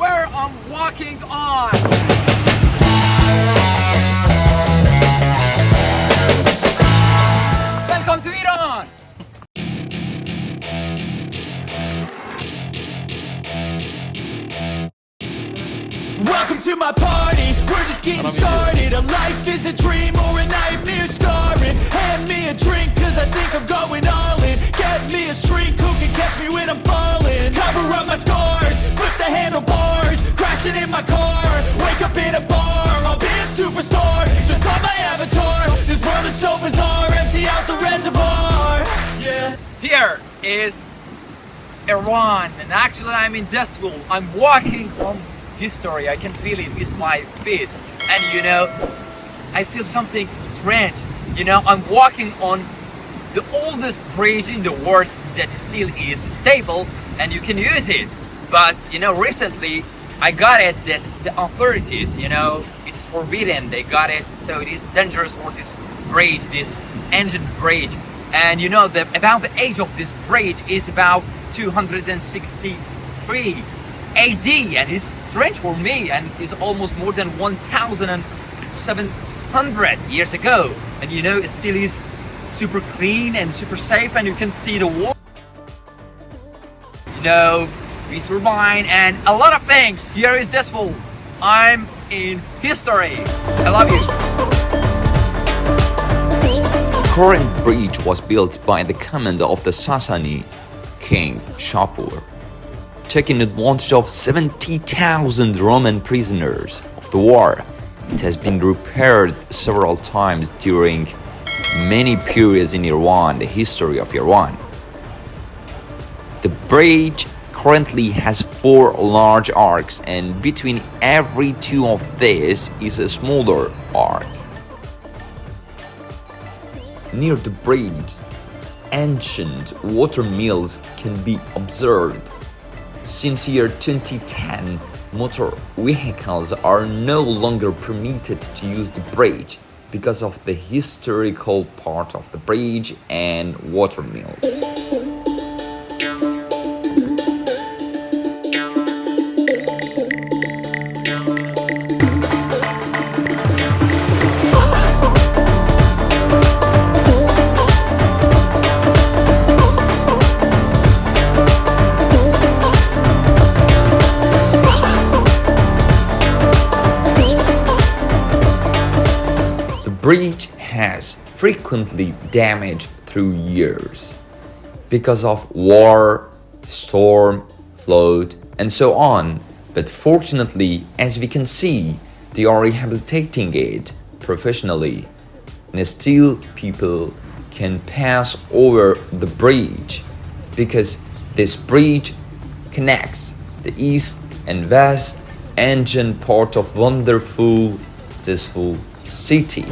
where I'm walking on. Welcome to Iran. Welcome to my party, we're just getting started. A life is a dream or a nightmare scarring. Hand me a drink cause I think I'm going all in. Get me a shrink who can catch me when I'm falling. Cover up my scars, flip the handlebars. Crashing in my car, wake up in a bar. I'll be a superstar, just on my avatar. This world is so bizarre, empty out the reservoir. Yeah. Here is Iran, and actually I'm in Dezful. I'm walking on history. I can feel it with my feet, and you know, I feel something strange. You know, I'm walking on the oldest bridge in the world that still is stable and you can use it. But you know, recently I got it that the authorities, you know, it's forbidden. They got it, so it is dangerous for this bridge, this ancient bridge. And you know, about the age of this bridge is about 263 AD, and it's strange for me, and it's almost more than 1,700 years ago. And you know, it still is super clean and super safe, and you can see the water, you know, wind turbine and a lot of things. Here is Dezful. I'm in history. I love you. The current bridge was built by the command of the Sasani king Shapur, taking advantage of 70,000 Roman prisoners of the war. It has been repaired several times during many periods in Iran, the history of Iran. The bridge currently has 4 large arcs, and between every 2 of these is a smaller arc. Near the bridge, ancient water mills can be observed. Since year 2010, motor vehicles are no longer permitted to use the bridge because of the historical part of the bridge and water mills. The bridge has frequently damaged through years because of war, storm, flood, and so on. But fortunately, as we can see, they are rehabilitating it professionally, and still people can pass over the bridge because this bridge connects the east and west ancient part of wonderful Dezful city.